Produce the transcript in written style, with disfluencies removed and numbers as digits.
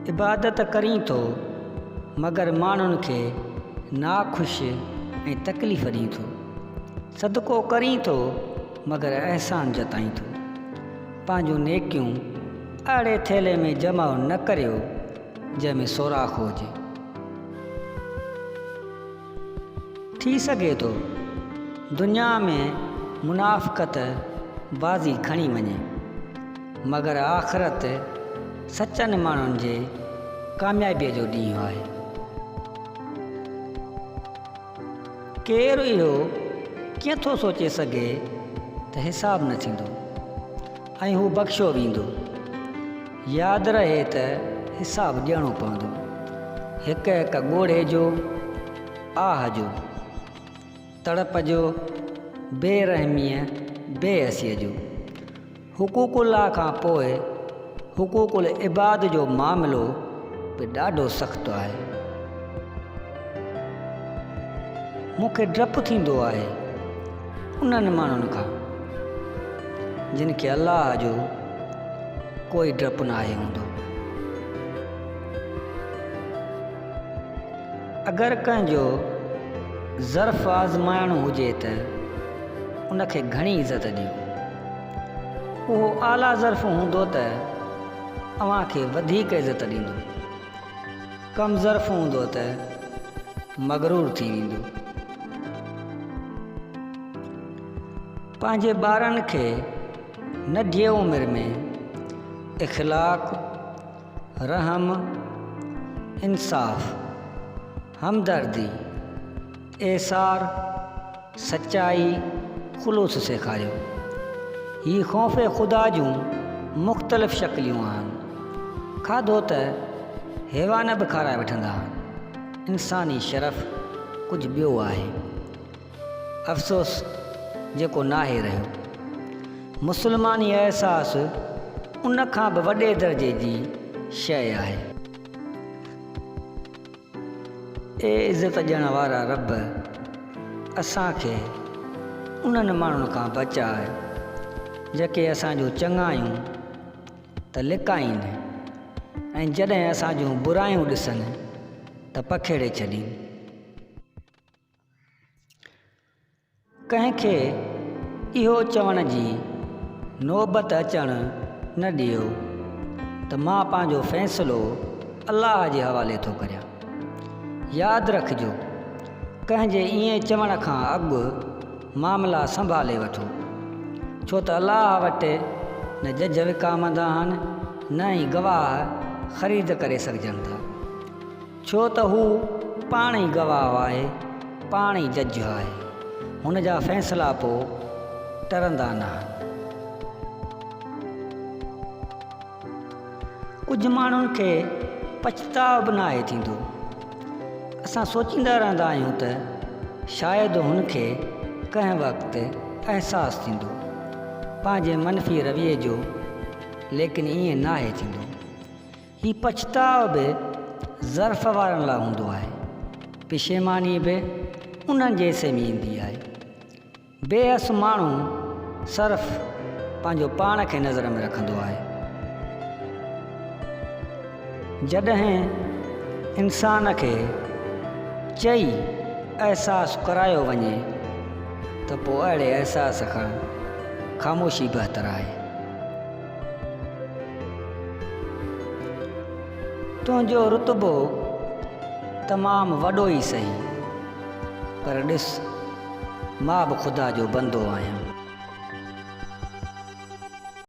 इबादत करीं थो मगर माण्हुनि खे नाख़ुश ऐं तकलीफ़ ॾीं थो। सदको करीं थो मगर अहसान जताईं थो। पंहिंजूं नेकियूं अहिड़े थेले में जमा न करियो जंहिंमें सोराख़ हुजे। थी सघे थो दुनिया में मुनाफ़िक़त बाज़ी खणी वञे, मगर आख़िरत सचनि माण्हुनि जे कामयाबीअ जो ॾींहुं आहे। केरु इहो कीअं थो सोचे सघे त हिसाब न थींदो ऐं हू बख़्शियो वेंदो। यादि रहे त हिसाब ॾियणो पवंदो, हिक हिक ॻोढ़े जो, आह जो, तड़प जो, बेरहमीअ बेहसीअ जो। हुकूकुल्लाह खां पोइ हुकूकुल इबाद जो मामिलो बि ॾाढो सख़्तु आहे। मूंखे डपु थींदो आहे उन्हनि माण्हुनि खां जिन खे अल्लाह जो कोई डपु न आहे हूंदो। अगरि कंहिंजो ज़र्फ़ आज़माइणो हुजे त उनखे घणी इज़त ॾियो। उहो आला ज़र्फ़ हूंदो त अव्हांखे वधीक इज़त ॾींदो। कम ज़र्फ़ हूंदो त मग़रूर थी वेंदो। पंहिंजे ॿारनि खे नंढी उमिरि में इख़लाक़, रहम, इंसाफ़, हमदर्दी, एसार, सचाई, ख़ुलूस सेखारियो। ही ख़ौफ़े ख़ुदा जूं मुख़्तलिफ़ शक्लियूं आहिनि। खाधो त हैवान बि खाराए वठंदा आहिनि। इंसानी शरफ़ कुझु ॿियो आहे, अफ़सोस जेको नाहे रहियो। मुस्लमानी अहसास उन खां बि वॾे दर्जे जी शइ आहे। ए इज़त ॾियण वारा रब, असांखे उन्हनि माण्हुनि खां बचाए जेके असांजो चङायूं त लिकाइनि ऐं जॾहिं असांजूं बुरायूं ॾिसनि त पखेड़े छॾीनि। कंहिंखे इहो चवण जी नौबत अचणु न ॾियो त मां पंहिंजो फ़ैसिलो अल्लाह जे हवाले थो करियां। यादि रखिजो, कंहिंजे ईअं चवण खां अॻु मामला संभाले वठो, छो त अल्लाह वटि न जज विकामंदा आहिनि न ई गवाह ख़रीद करे सघजनि था, छो त हू पाण ई गवाह आहे, पाण ई जज आहे। हुन जा फ़ैसिला पोइ टरंदा न आहिनि। कुझु माण्हुनि खे पछताव बि नाहे थींदो। असां सोचींदा रहंदा आहियूं त शायदि हुनखे कंहिं वक़्तु अहसासु थींदो पंहिंजे मनफ़ी रवैये जो, लेकिन ईअं नाहे थींदो। ही पछताव बि ज़र्फ़ वारनि लाइ हूंदो आहे। पिशेमानी बि उन्हनि जे हिसे में ईंदी आहे। बेहस माण्हू सिर्फ़ पंहिंजो पाण खे नज़र में रखंदो आहे। जॾहिं इंसान खे चई अहसासु करायो वञे त पोइ अहिड़े अहसास खां ख़ामोशी बहितर आहे। तुंहिंजो रुतबो तमामु वॾो ई सही, पर ॾिस, मां बि ख़ुदा जो बंदो आहियां।